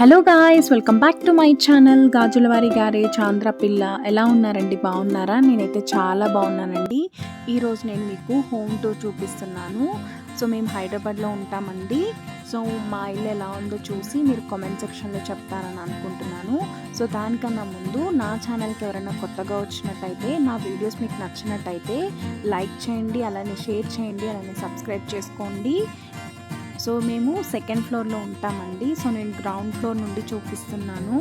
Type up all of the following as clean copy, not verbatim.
Hello guys, welcome back to my channel గాజులవారి garage Andhra పిల్ల. ఎలా ఉన్నారండి? బాగున్నారా? నేనైతే చాలా బాగున్నానండి. ఈరోజు నేను మీకు హోమ్ టూర్ చూపిస్తున్నాను. సో మేము హైదరాబాద్లో ఉంటామండి. సో మా ఇల్లు ఎలా ఉందో చూసి మీరు కామెంట్ సెక్షన్లో చెప్తారని అనుకుంటున్నాను. సో దానికన్నా ముందు నా ఛానల్కి ఎవరైనా కొత్తగా వచ్చినట్టయితే, నా వీడియోస్ మీకు నచ్చినట్టయితే లైక్ చేయండి, అలానే షేర్ చేయండి, అలానే సబ్స్క్రైబ్ చేసుకోండి. సో మేము సెకండ్ ఫ్లోర్లో ఉంటామండి. సో నేను గ్రౌండ్ ఫ్లోర్ నుండి చూపిస్తున్నాను.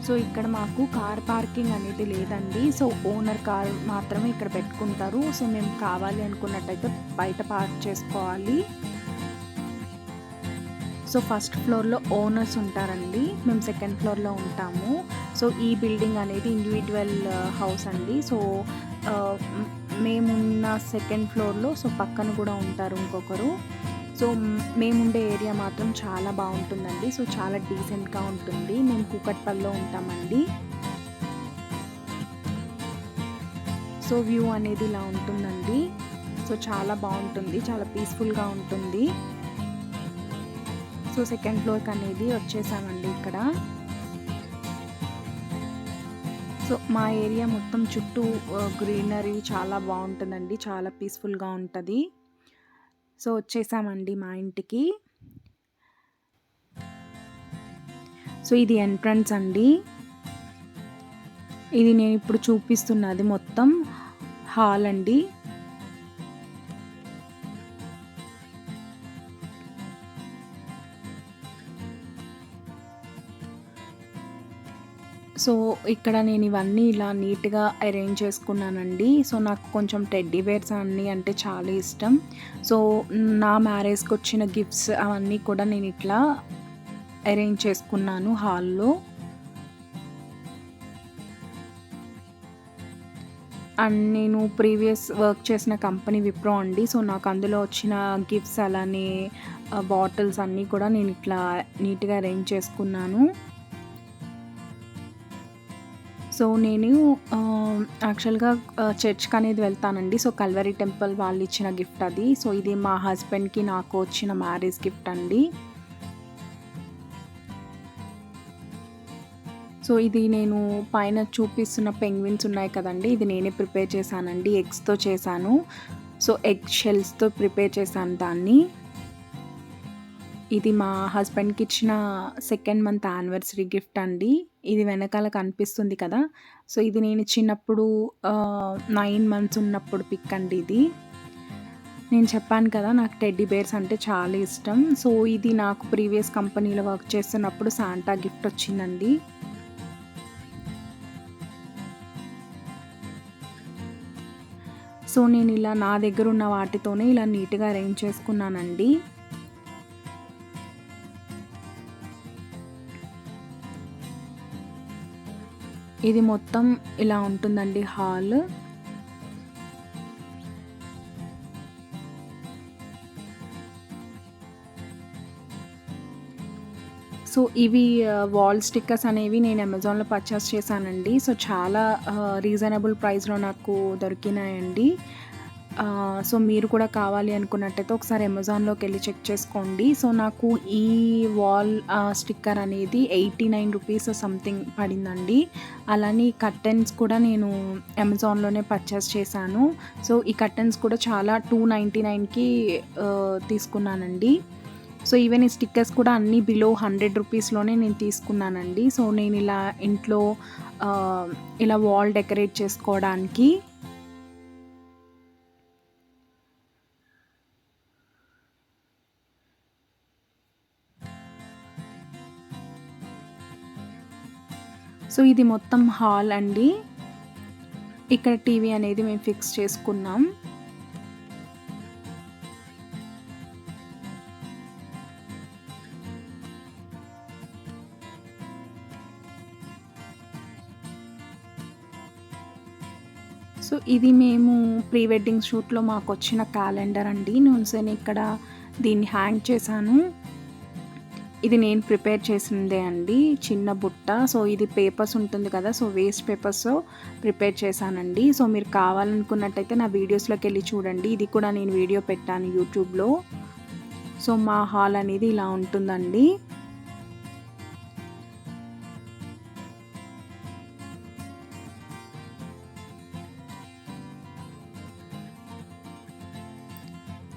సో ఇక్కడ మాకు కార్ పార్కింగ్ అనేది లేదండి. సో ఓనర్ కార్ మాత్రమే ఇక్కడ పెట్టుకుంటారు. సో మేము కావాలి అనుకున్నట్టయితే బయట పార్క్ చేసుకోవాలి. సో ఫస్ట్ ఫ్లోర్లో ఓనర్స్ ఉంటారండి, మేము సెకండ్ ఫ్లోర్లో ఉంటాము. సో ఈ బిల్డింగ్ అనేది ఇండివిజువల్ హౌస్ అండి. సో మేమున్న సెకండ్ ఫ్లోర్లో సో పక్కన కూడా ఉంటారు ఇంకొకరు. సో మేముండే ఏరియా మాత్రం చాలా బాగుంటుందండి. సో చాలా డీసెంట్గా ఉంటుంది. మేము కూకట్పల్లిలో ఉంటామండి. సో వ్యూ అనేది ఇలా ఉంటుందండి. సో చాలా బాగుంటుంది, చాలా పీస్ఫుల్గా ఉంటుంది. సో సెకండ్ ఫ్లోర్కి అనేది వచ్చేసామండి ఇక్కడ. సో మా ఏరియా మొత్తం చుట్టూ గ్రీనరీ చాలా బాగుంటుందండి, చాలా పీస్ఫుల్గా ఉంటుంది. సో వచ్చేసామండి మా ఇంటికి. సో ఇది ఎంట్రన్స్ అండి. ఇది నేను ఇప్పుడు చూపిస్తున్నది మొత్తం హాల్ అండి. సో ఇక్కడ నేను ఇవన్నీ ఇలా నీట్గా అరేంజ్ చేసుకున్నానండి. సో నాకు కొంచెం టెడ్డీ బేర్స్ అన్నీ అంటే చాలా ఇష్టం. సో నా మ్యారేజ్కి వచ్చిన గిఫ్ట్స్ అవన్నీ కూడా నేను ఇట్లా అరేంజ్ చేసుకున్నాను హాల్లో. అండ్ నేను ప్రీవియస్ వర్క్ చేసిన కంపెనీ విప్రో అండి. సో నాకు అందులో వచ్చిన గిఫ్ట్స్ అలానే బాటిల్స్ అన్నీ కూడా నేను ఇట్లా నీట్గా అరేంజ్ చేసుకున్నాను. సో నేను యాక్చువల్గా చర్చ్కి అనేది వెళ్తానండి. సో కల్వరీ టెంపుల్ వాళ్ళు ఇచ్చిన గిఫ్ట్ అది. సో ఇది మా హస్బెండ్కి నాకు వచ్చిన మ్యారేజ్ గిఫ్ట్ అండి. సో ఇది నేను పైన చూపిస్తున్న పెంగ్విన్స్ ఉన్నాయి కదండి, ఇది నేనే ప్రిపేర్ చేశానండి. ఎగ్స్తో చేశాను. సో ఎగ్ షెల్స్తో ప్రిపేర్ చేశాను దాన్ని. ఇది మా హస్బెండ్కి ఇచ్చిన సెకండ్ మంత్ యానివర్సరీ గిఫ్ట్ అండి. ఇది వెనకాల కనిపిస్తుంది కదా. సో ఇది నేను చిన్నప్పుడు 9 మంత్స్ ఉన్నప్పుడు పిక్ అండి ఇది. నేను చెప్పాను కదా నాకు టెడ్డీ బేర్స్ అంటే చాలా ఇష్టం. సో ఇది నాకు ప్రీవియస్ కంపెనీలో వర్క్ చేస్తున్నప్పుడు శాంటా గిఫ్ట్ వచ్చిందండి. సో నేను ఇలా నా దగ్గర ఉన్న వాటితోనే ఇలా నీట్గా అరేంజ్ చేసుకున్నానండి. ఇది మొత్తం ఇలా ఉంటుందండి హాల్. సో ఇవి వాల్ స్టిక్కర్స్ అనేవి నేను అమెజాన్లో పర్చేస్ చేశానండి. సో చాలా రీజనబుల్ ప్రైస్లో నాకు దొరికినాయండి. సో మీరు కూడా కావాలి అనుకున్నట్టయితే ఒకసారి అమెజాన్లోకి వెళ్ళి చెక్ చేసుకోండి. సో నాకు ఈ వాల్ స్టిక్కర్ అనేది 89 రూపీస్ సంథింగ్ పడిందండి. అలానే కర్టెన్స్ కూడా నేను అమెజాన్లోనే పర్చేస్ చేశాను. సో ఈ కర్టెన్స్ కూడా చాలా 299కి తీసుకున్నానండి. సో ఈవెన్ ఈ స్టిక్కర్స్ కూడా అన్నీ బిలో 100 రూపీస్లోనే నేను తీసుకున్నానండి. సో నేను ఇలా ఇంట్లో ఇలా వాల్ డెకరేట్ చేసుకోవడానికి. సో ఇది మొత్తం హాల్ అండి. ఇక్కడ టీవీ అనేది మేము ఫిక్స్ చేసుకున్నాం. సో ఇది మేము ప్రీ వెడ్డింగ్ షూట్లో మాకు వచ్చిన క్యాలెండర్ అండి. నేను ఇక్కడ దీన్ని హ్యాంగ్ చేశాను. ఇది నేను ప్రిపేర్ చేసిందే అండి, చిన్న బుట్ట. సో ఇది పేపర్స్ ఉంటుంది కదా, సో వేస్ట్ పేపర్స్ ప్రిపేర్ చేశానండి. సో మీరు కావాలనుకున్నట్టయితే నా వీడియోస్లోకి వెళ్ళి చూడండి. ఇది కూడా నేను వీడియో పెట్టాను యూట్యూబ్లో. సో మా హాల్ అనేది ఇలా ఉంటుందండి.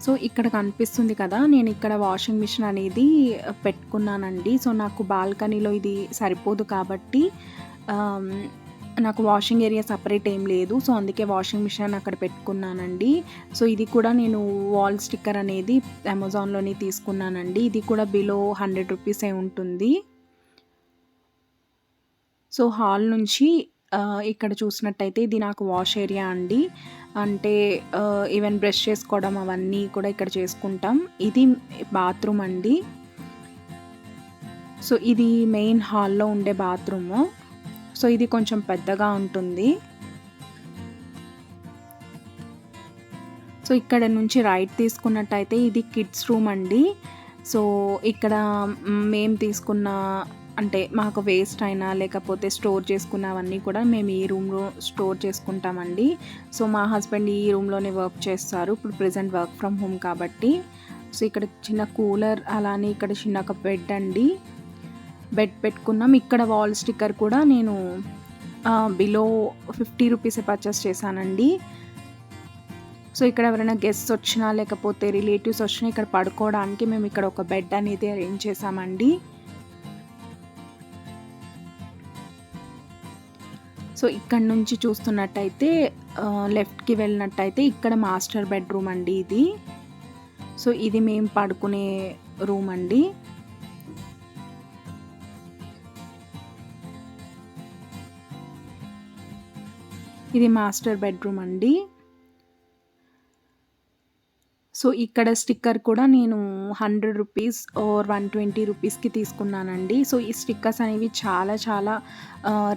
సో, ఇక్కడ కనిపిస్తుంది కదా! నేను ఇక్కడ వాషింగ్ మిషన్ అనేది పెట్టుకున్నానండి. సో, నాకు బాల్కనీలో ఇది సరిపోదు కాబట్టి ఆహ్, నాకు వాషింగ్ ఏరియా సెపరేట్ ఏం లేదు. సో, అందుకే వాషింగ్ మిషన్ అక్కడ పెట్టుకున్నానండి. సో, ఇది కూడా నేను వాల్ స్టిక్కర్ అనేది అమెజాన్‌లోనే తీసుకున్నానండి. ఇది కూడా బిలో 100 రూపీసే ఉంటుంది. సో, హాల్ నుంచి ఇక్కడ చూసినట్టయితే ఇది నాకు వాష్ ఏరియా అండి. అంటే ఈవెన్ బ్రష్ చేసుకోవడం అవన్నీ కూడా ఇక్కడ చేసుకుంటాం. ఇది బాత్రూమ్ అండి. సో, ఇది మెయిన్ హాల్‌లో ఉండే బాత్రూము. సో, ఇది కొంచెం పెద్దగా ఉంటుంది. సో, ఇక్కడ నుంచి రైట్ తీసుకున్నట్టయితే ఇది కిడ్స్ రూమ్ అండి. సో, ఇక్కడ మేము తీసుకున్న అంటే మాకు వేస్ట్ అయినా లేకపోతే స్టోర్ చేసుకున్నవన్నీ కూడా మేము ఈ రూమ్‌లో స్టోర్ చేసుకుంటామండి. సో, మా హస్బెండ్ ఈ రూమ్‌లోనే వర్క్ చేస్తారు. ఇప్పుడు ప్రెజెంట్ వర్క్ ఫ్రమ్ హోమ్ కాబట్టి. సో, ఇక్కడ చిన్న కూలర్ అలానే ఇక్కడ చిన్న ఒక బెడ్ అండి. బెడ్ పెట్టుకున్నాం. ఇక్కడ వాల్ స్టిక్కర్ కూడా నేను బిలో 50 రూపీసే పర్చేస్ చేశానండి. సో, ఇక్కడ ఎవరైనా గెస్ట్స్ వచ్చినా లేకపోతే రిలేటివ్స్ వచ్చినా ఇక్కడ పడుకోవడానికి మేము ఇక్కడ ఒక బెడ్ అనేది అరేంజ్ చేశామండి. సో, ఇక్కడ నుంచి చూస్తున్నట్టయితే లెఫ్ట్‌కి వెళ్ళినట్టయితే ఇక్కడ మాస్టర్ బెడ్‌రూమ్ అండి ఇది. సో, ఇది మేము పడుకునే రూమ్ అండి. ఇది మాస్టర్ బెడ్‌రూమ్ అండి. సో, ఇక్కడ స్టిక్కర్ కూడా నేను 100 రూపీస్ ఆర్ 120 రూపీస్‌కి తీసుకున్నానండి. సో, ఈ స్టిక్కర్స్ అనేవి చాలా చాలా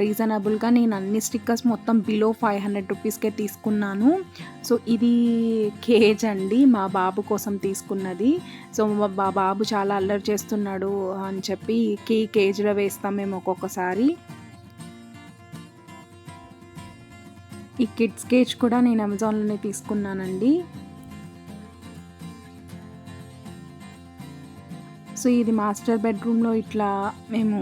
రీజనబుల్‌గా నేను అన్ని స్టిక్కర్స్ మొత్తం బిలో 500 రూపీస్‌కే తీసుకున్నాను. సో, ఇది కేజ్ అండి. మా బాబు కోసం తీసుకున్నది. సో, మా బాబు చాలా అల్లరి చేస్తున్నాడు అని చెప్పి కేజ్‌లో వేస్తాం మేము ఒక్కొక్కసారి. ఈ కిడ్స్ కేజ్ కూడా నేను అమెజాన్‌లోనే తీసుకున్నానండి. సో, ఇది మాస్టర్ బెడ్‌రూమ్‌లో ఇట్లా మేము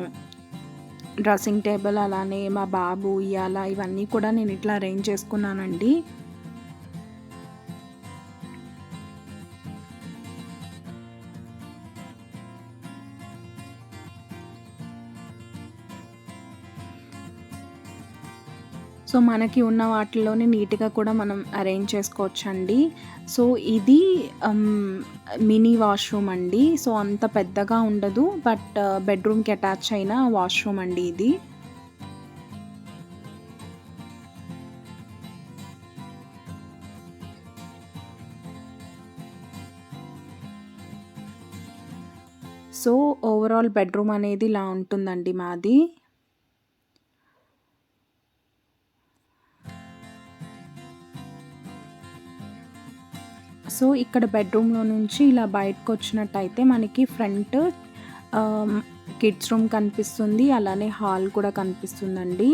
డ్రెస్సింగ్ టేబుల్ అలానే మా బాబు ఉయ్యాల ఇవన్నీ కూడా నేను ఇట్లా అరేంజ్ చేసుకున్నానండి. సో, మనకి ఉన్న వాటిలోనే నీట్‌గా కూడా మనం అరేంజ్ చేసుకోవచ్చండి. సో, ఇది మినీ వాష్‌రూమ్ అండి. సో, అంత పెద్దగా ఉండదు. బట్ బెడ్‌రూమ్‌కి అటాచ్ అయిన వాష్‌రూమ్ అండి ఇది. సో, ఓవరాల్ బెడ్‌రూమ్ అనేది ఇలా ఉంటుందండి మాది. సో, ఇక్కడ బెడ్‌రూమ్‌లో నుంచి ఇలా బయటకొచ్చినట్టయితే మనకి ఫ్రంట్ ఆహ్, కిడ్స్ రూమ్ కనిపిస్తుంది. అలానే హాల్ కూడా కనిపిస్తుందండి.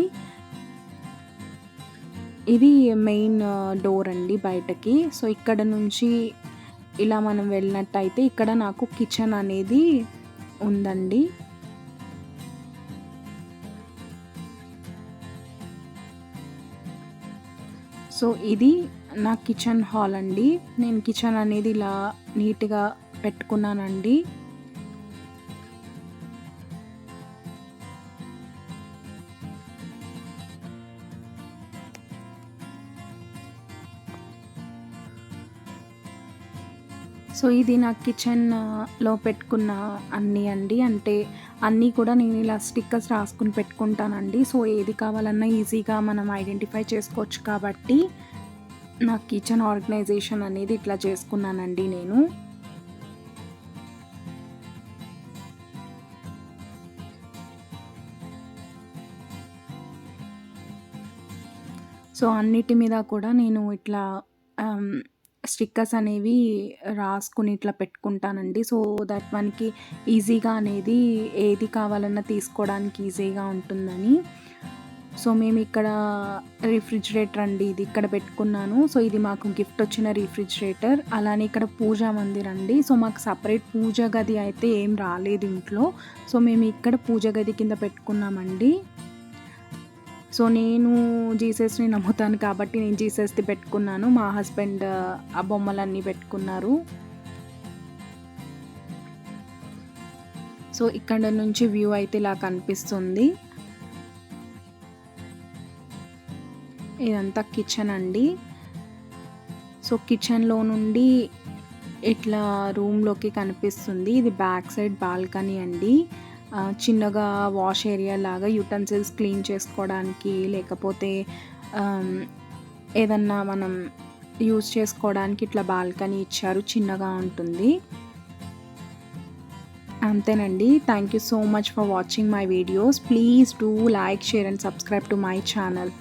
ఇది మెయిన్ డోర్ అండి బయటకి. సో, ఇక్కడ నుంచి ఇలా మనం వెళ్ళినట్టయితే ఇక్కడ నాకు కిచెన్ అనేది ఉందండి. సో, ఇది నా కిచెన్ హాల్ అండి. నేను కిచెన్ అనేది ఇలా నీట్‌గా పెట్టుకున్నానండి. సో, ఇది నా కిచెన్‌లో పెట్టుకున్న అన్నీ అండి. అంటే అన్నీ కూడా నేను ఇలా స్టిక్కర్స్ రాసుకొని పెట్టుకుంటానండి. సో, ఏది కావాలన్నా ఈజీగా మనం ఐడెంటిఫై చేసుకోవచ్చు కాబట్టి నా కిచెన్ ఆర్గనైజేషన్ అనేది ఇట్లా చేసుకున్నానండి నేను. సో, అన్నిటి మీద కూడా నేను ఇట్లా ఆహ్, స్టిక్కర్స్ అనేవి రాసుకొని ఇట్లా పెట్టుకుంటానండి. సో దట్ మనకి ఈజీగా అనేది ఏది కావాలన్నా తీసుకోవడానికి ఈజీగా ఉంటుందని. సో మేమిక్కడ రిఫ్రిజిరేటర్ అండి ఇది ఇక్కడ పెట్టుకున్నాను. సో ఇది మాకు గిఫ్ట్ వచ్చిన రిఫ్రిజిరేటర్. అలానే ఇక్కడ పూజా మందిర్ అండి. సో మాకు సెపరేట్ పూజ గది అయితే ఏం రాలేదు ఇంట్లో. సో మేము ఇక్కడ పూజ గది కింద పెట్టుకున్నామండి. సో నేను జీసస్‌ని నమ్ముతాను కాబట్టి నేను జీసస్‌ది పెట్టుకున్నాను. మా హస్బెండ్ ఆ బొమ్మలన్నీ పెట్టుకున్నారు. సో ఇక్కడ నుంచి వ్యూ అయితే ఇలా కనిపిస్తుంది. ఇదంతా కిచెన్ అండి. సో కిచెన్‌లో నుండి ఇట్లా రూమ్‌లోకి కనిపిస్తుంది. ఇది బ్యాక్ సైడ్ బాల్కనీ అండి. చిన్నగా వాష్ ఏరియా లాగా యుటెన్సిల్స్ క్లీన్ చేసుకోవడానికి, లేకపోతే ఆహ్, ఏదన్నా మనం యూజ్ చేసుకోవడానికి ఇట్లా బాల్కనీ ఇచ్చారు. చిన్నగా ఉంటుంది. అంతేనండి. Thank you so much for watching my videos. Please do like, share and subscribe to my channel.